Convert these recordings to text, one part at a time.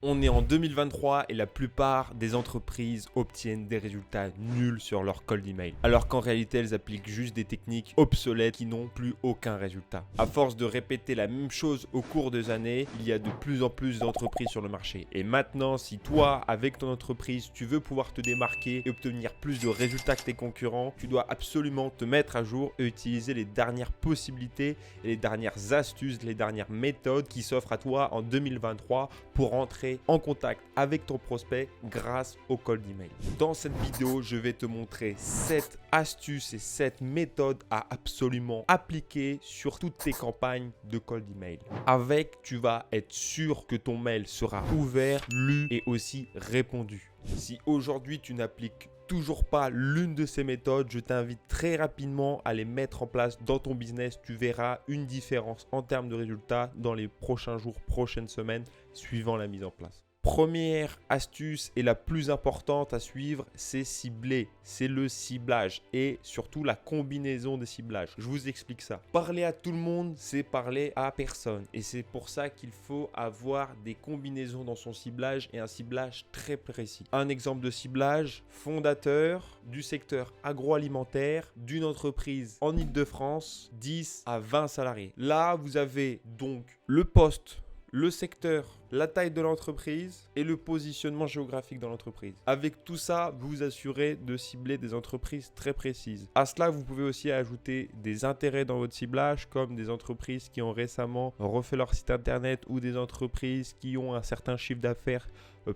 On est en 2023 et la plupart des entreprises obtiennent des résultats nuls sur leur cold email. Alors qu'en réalité, elles appliquent juste des techniques obsolètes qui n'ont plus aucun résultat. À force de répéter la même chose au cours des années, il y a de plus en plus d'entreprises sur le marché. Et maintenant, si toi, avec ton entreprise, tu veux pouvoir te démarquer et obtenir plus de résultats que tes concurrents, tu dois absolument te mettre à jour et utiliser les dernières possibilités et les dernières astuces, les dernières méthodes qui s'offrent à toi en 2023 pour entrer en contact avec ton prospect grâce au cold email. Dans cette vidéo, je vais te montrer 7 astuces et 7 méthodes à absolument appliquer sur toutes tes campagnes de cold email. Avec, tu vas être sûr que ton mail sera ouvert, lu et aussi répondu. Si aujourd'hui tu n'appliques toujours pas l'une de ces méthodes, je t'invite très rapidement à les mettre en place dans ton business. Tu verras une différence en termes de résultats dans les prochains jours, prochaines semaines, suivant la mise en place. Première astuce et la plus importante à suivre, c'est cibler. C'est le ciblage et surtout la combinaison des ciblages. Je vous explique ça. Parler à tout le monde, c'est parler à personne. Et c'est pour ça qu'il faut avoir des combinaisons dans son ciblage et un ciblage très précis. Un exemple de ciblage, fondateur du secteur agroalimentaire d'une entreprise en Île-de-France, 10 à 20 salariés. Là, vous avez donc le poste, le secteur, la taille de l'entreprise et le positionnement géographique dans l'entreprise. Avec tout ça, vous vous assurez de cibler des entreprises très précises. À cela, vous pouvez aussi ajouter des intérêts dans votre ciblage, comme des entreprises qui ont récemment refait leur site internet ou des entreprises qui ont un certain chiffre d'affaires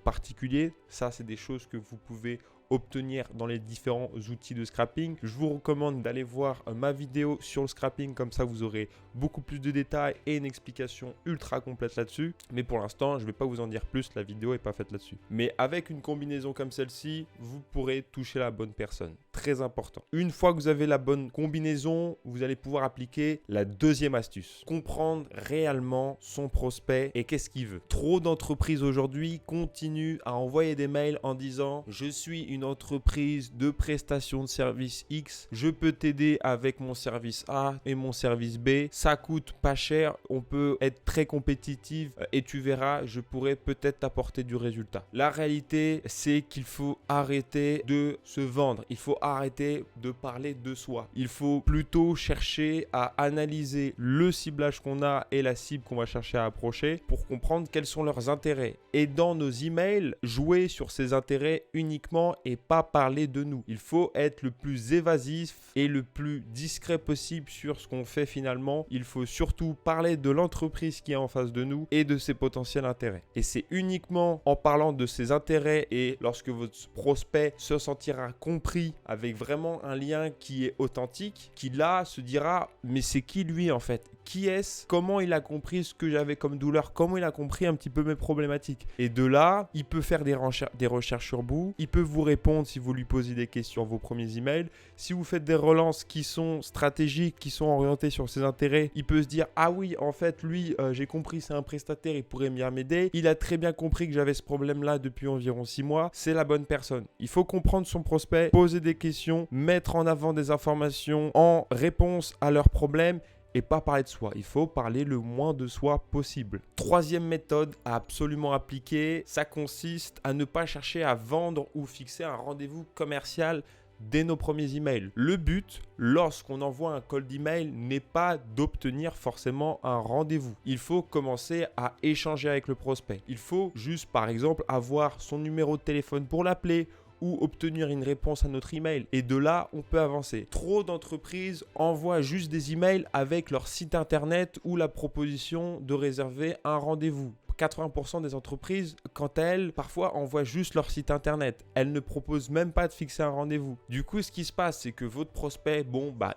particulier. Ça, c'est des choses que vous pouvez obtenir dans les différents outils de scrapping. Je vous recommande d'aller voir ma vidéo sur le scrapping, comme ça vous aurez beaucoup plus de détails et une explication ultra complète là-dessus. Mais pour l'instant, je ne vais pas vous en dire plus, la vidéo n'est pas faite là-dessus. Mais avec une combinaison comme celle-ci, vous pourrez toucher la bonne personne. Très important. Une fois que vous avez la bonne combinaison, vous allez pouvoir appliquer la deuxième astuce. Comprendre réellement son prospect et qu'est-ce qu'il veut. Trop d'entreprises aujourd'hui continuent à envoyer des mails en disant « Je suis une entreprise de prestation de service X, je peux t'aider avec mon service A et mon service B, ça coûte pas cher, on peut être très compétitif et tu verras, je pourrais peut-être t'apporter du résultat. » La réalité, c'est qu'il faut arrêter de se vendre, il faut arrêter de parler de soi. Il faut plutôt chercher à analyser le ciblage qu'on a et la cible qu'on va chercher à approcher pour comprendre quels sont leurs intérêts. Et dans nos emails, jouer sur ces intérêts uniquement et pas parler de nous. Il faut être le plus évasif et le plus discret possible sur ce qu'on fait finalement. Il faut surtout parler de l'entreprise qui est en face de nous et de ses potentiels intérêts. Et c'est uniquement en parlant de ses intérêts et lorsque votre prospect se sentira compris avec vraiment un lien qui est authentique, qui là se dira « mais c'est qui lui en fait ? Qui est-ce ? Comment il a compris ce que j'avais comme douleur ? Comment il a compris un petit peu mes problématiques ?» Et de là, il peut faire des recherches sur vous. Il peut vous répondre si vous lui posez des questions, vos premiers emails. Si vous faites des relances qui sont stratégiques, qui sont orientées sur ses intérêts, il peut se dire « Ah oui, en fait, lui, j'ai compris, c'est un prestataire, il pourrait bien m'aider. Il a très bien compris que j'avais ce problème-là depuis environ 6 mois. C'est la bonne personne. » Il faut comprendre son prospect, poser des questions, mettre en avant des informations en réponse à leurs problèmes et pas parler de soi. Il faut parler le moins de soi possible. Troisième méthode à absolument appliquer, ça consiste à ne pas chercher à vendre ou fixer un rendez-vous commercial dès nos premiers emails. Le but, lorsqu'on envoie un cold email, n'est pas d'obtenir forcément un rendez-vous. Il faut commencer à échanger avec le prospect. Il faut juste, par exemple, avoir son numéro de téléphone pour l'appeler ou obtenir une réponse à notre email. Et de là, on peut avancer. Trop d'entreprises envoient juste des emails avec leur site internet ou la proposition de réserver un rendez-vous. 80% des entreprises, quant à elles, parfois envoient juste leur site internet. Elles ne proposent même pas de fixer un rendez-vous. Du coup, ce qui se passe, c'est que votre prospect,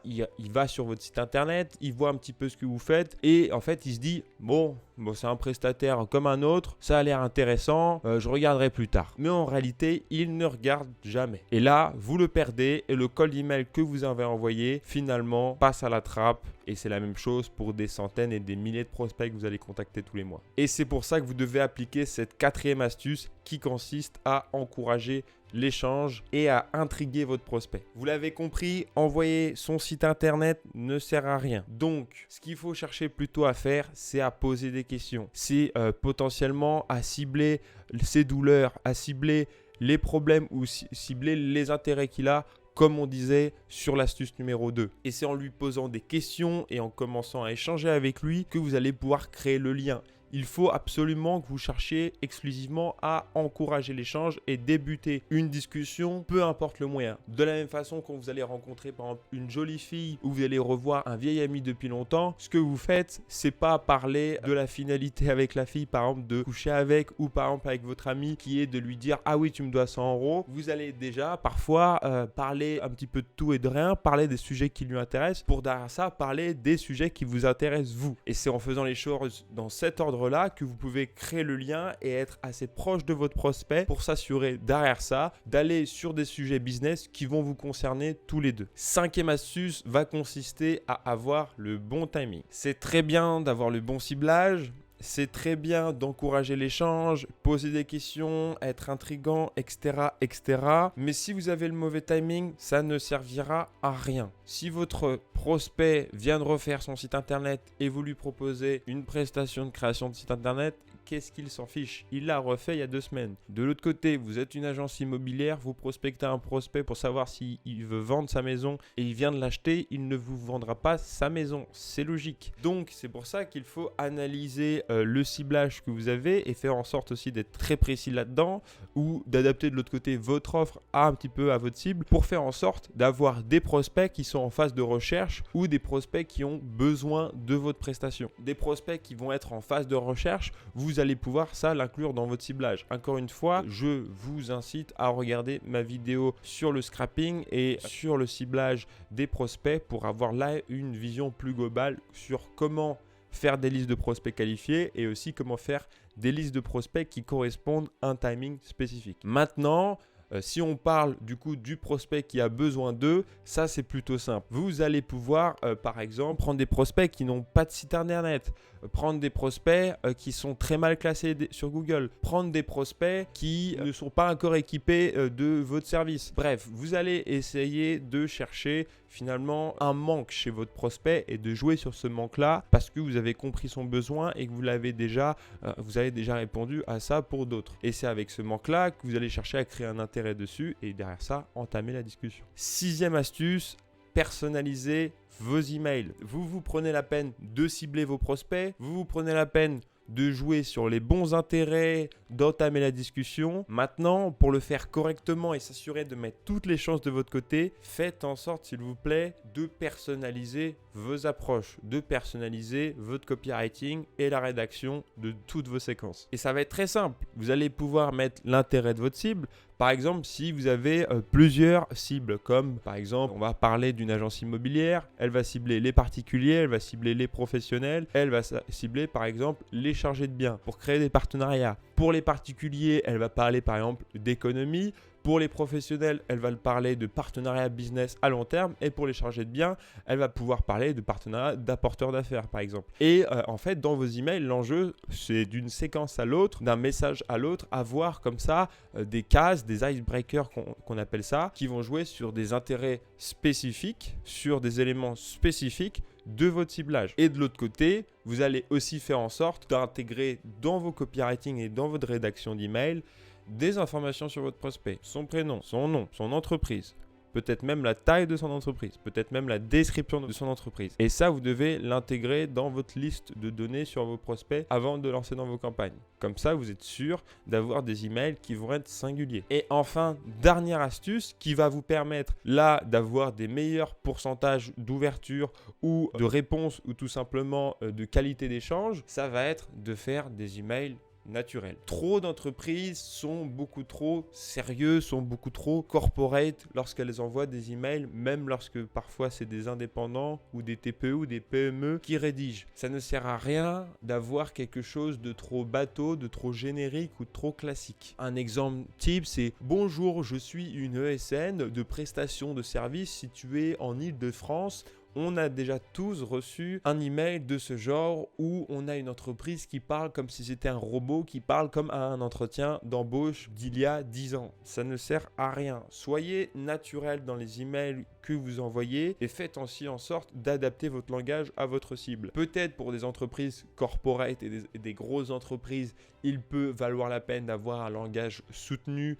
il va sur votre site internet, il voit un petit peu ce que vous faites et en fait, il se dit « Bon, c'est un prestataire comme un autre, ça a l'air intéressant, je regarderai plus tard. » Mais en réalité, il ne regarde jamais. Et là, vous le perdez et le cold email que vous avez envoyé, finalement, passe à la trappe Et c'est la même chose pour des centaines et des milliers de prospects que vous allez contacter tous les mois. Et c'est pour ça que vous devez appliquer cette 4e astuce qui consiste à encourager l'échange et à intriguer votre prospect. Vous l'avez compris, envoyer son site internet ne sert à rien. Donc, ce qu'il faut chercher plutôt à faire, c'est à poser des questions. C'est potentiellement à cibler ses douleurs, à cibler les problèmes ou cibler les intérêts qu'il a, comme on disait sur l'astuce numéro 2. Et c'est en lui posant des questions et en commençant à échanger avec lui que vous allez pouvoir créer le lien. Il faut absolument que vous cherchiez exclusivement à encourager l'échange et débuter une discussion, peu importe le moyen. De la même façon, quand vous allez rencontrer par exemple une jolie fille ou vous allez revoir un vieil ami depuis longtemps, ce que vous faites, c'est pas parler de la finalité avec la fille, par exemple de coucher avec, ou par exemple avec votre ami qui est de lui dire « Ah oui, tu me dois 100 €. Vous allez déjà parfois parler un petit peu de tout et de rien, parler des sujets qui lui intéressent, pour derrière ça parler des sujets qui vous intéressent vous. Et c'est en faisant les choses dans cet ordre là que vous pouvez créer le lien et être assez proche de votre prospect pour s'assurer derrière ça d'aller sur des sujets business qui vont vous concerner tous les deux. 5e astuce va consister à avoir le bon timing. C'est très bien d'avoir le bon ciblage. C'est très bien d'encourager l'échange, poser des questions, être intriguant, etc., etc. Mais si vous avez le mauvais timing, ça ne servira à rien. Si votre prospect vient de refaire son site internet et vous lui proposez une prestation de création de site internet, qu'est-ce qu'il s'en fiche? Il l'a refait il y a 2 semaines. De l'autre côté, vous êtes une agence immobilière, vous prospectez un prospect pour savoir s'il veut vendre sa maison et il vient de l'acheter, il ne vous vendra pas sa maison. C'est logique. Donc, c'est pour ça qu'il faut analyser le ciblage que vous avez et faire en sorte aussi d'être très précis là-dedans ou d'adapter de l'autre côté votre offre un petit peu à votre cible pour faire en sorte d'avoir des prospects qui sont en phase de recherche ou des prospects qui ont besoin de votre prestation. Des prospects qui vont être en phase de recherche, vous allez pouvoir l'inclure dans votre ciblage. Encore une fois, je vous incite à regarder ma vidéo sur le scrapping et sur le ciblage des prospects pour avoir là une vision plus globale sur comment faire des listes de prospects qualifiés et aussi comment faire des listes de prospects qui correspondent à un timing spécifique. Maintenant, si on parle du coup du prospect qui a besoin d'eux, ça c'est plutôt simple. Vous allez pouvoir par exemple prendre des prospects qui n'ont pas de site internet, prendre des prospects qui sont très mal classés sur Google, prendre des prospects qui ne sont pas encore équipés de votre service. Bref, vous allez essayer de chercher finalement un manque chez votre prospect et de jouer sur ce manque-là parce que vous avez compris son besoin et que vous avez déjà répondu à ça pour d'autres. Et c'est avec ce manque-là que vous allez chercher à créer un intérêt dessus et derrière ça, entamer la discussion. 6e astuce, personnaliser vos emails. Vous prenez la peine de cibler vos prospects, vous prenez la peine de jouer sur les bons intérêts, d'entamer la discussion. Maintenant, pour le faire correctement et s'assurer de mettre toutes les chances de votre côté, faites en sorte, s'il vous plaît, de personnaliser vos approches, de personnaliser votre copywriting et la rédaction de toutes vos séquences. Et ça va être très simple. Vous allez pouvoir mettre l'intérêt de votre cible. Par exemple, si vous avez plusieurs cibles, comme par exemple, on va parler d'une agence immobilière, elle va cibler les particuliers, elle va cibler les professionnels, elle va cibler par exemple les chargés de biens pour créer des partenariats. Pour les particuliers, elle va parler par exemple d'économie. Pour les professionnels, elle va parler de partenariat business à long terme. Et pour les chargés de biens, elle va pouvoir parler de partenariat d'apporteurs d'affaires, par exemple. Et en fait, dans vos emails, l'enjeu, c'est d'une séquence à l'autre, d'un message à l'autre, avoir comme ça des cases, des icebreakers qu'on appelle ça, qui vont jouer sur des intérêts spécifiques, sur des éléments spécifiques de votre ciblage. Et de l'autre côté, vous allez aussi faire en sorte d'intégrer dans vos copywriting et dans votre rédaction d'email des informations sur votre prospect, son prénom, son nom, son entreprise, peut-être même la taille de son entreprise, peut-être même la description de son entreprise. Et ça, vous devez l'intégrer dans votre liste de données sur vos prospects avant de lancer dans vos campagnes. Comme ça, vous êtes sûr d'avoir des emails qui vont être singuliers. Et enfin, dernière astuce qui va vous permettre là d'avoir des meilleurs pourcentages d'ouverture ou de réponse ou tout simplement de qualité d'échange, ça va être de faire des emails naturel. Trop d'entreprises sont beaucoup trop sérieuses, sont beaucoup trop corporate lorsqu'elles envoient des emails, même lorsque parfois c'est des indépendants ou des TPE ou des PME qui rédigent. Ça ne sert à rien d'avoir quelque chose de trop bateau, de trop générique ou de trop classique. Un exemple type, c'est « Bonjour, je suis une ESN de prestation de services située en Île-de-France. On a déjà tous reçu un email de ce genre où on a une entreprise qui parle comme si c'était un robot, qui parle comme à un entretien d'embauche d'il y a 10 ans. Ça ne sert à rien. Soyez naturel dans les emails que vous envoyez et faites aussi en sorte d'adapter votre langage à votre cible. Peut-être pour des entreprises corporate et des grosses entreprises, il peut valoir la peine d'avoir un langage soutenu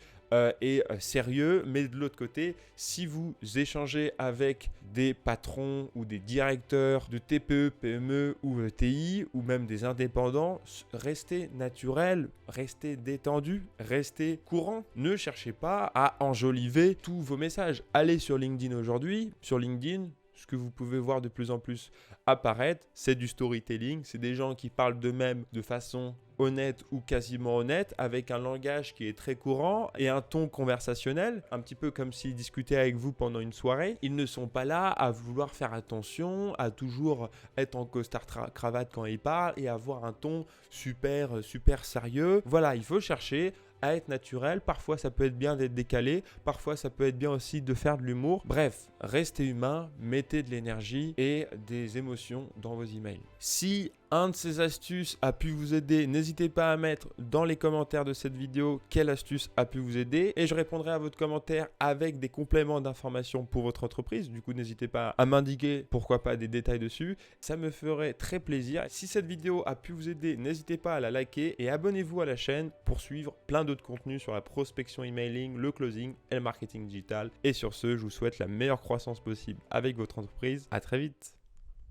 et sérieux, mais de l'autre côté, si vous échangez avec des patrons ou des directeurs de TPE, PME ou TI ou même des indépendants, restez naturel, restez détendu, restez courant. Ne cherchez pas à enjoliver tous vos messages. Allez sur LinkedIn aujourd'hui, sur LinkedIn, ce que vous pouvez voir de plus en plus apparaître, c'est du storytelling, c'est des gens qui parlent d'eux-mêmes de façon honnête ou quasiment honnête, avec un langage qui est très courant et un ton conversationnel, un petit peu comme s'ils discutaient avec vous pendant une soirée. Ils ne sont pas là à vouloir faire attention, à toujours être en costard cravate quand ils parlent et avoir un ton super sérieux. Voilà, il faut chercher à être naturel. Parfois, ça peut être bien d'être décalé. Parfois, ça peut être bien aussi de faire de l'humour. Bref, restez humain, mettez de l'énergie et des émotions dans vos emails. Si un de ces astuces a pu vous aider, n'hésitez pas à mettre dans les commentaires de cette vidéo quelle astuce a pu vous aider et je répondrai à votre commentaire avec des compléments d'informations pour votre entreprise. Du coup, n'hésitez pas à m'indiquer, pourquoi pas, des détails dessus. Ça me ferait très plaisir. Si cette vidéo a pu vous aider, n'hésitez pas à la liker et abonnez-vous à la chaîne pour suivre plein d'autres contenus sur la prospection emailing, le closing et le marketing digital. Et sur ce, je vous souhaite la meilleure croissance possible avec votre entreprise. À très vite.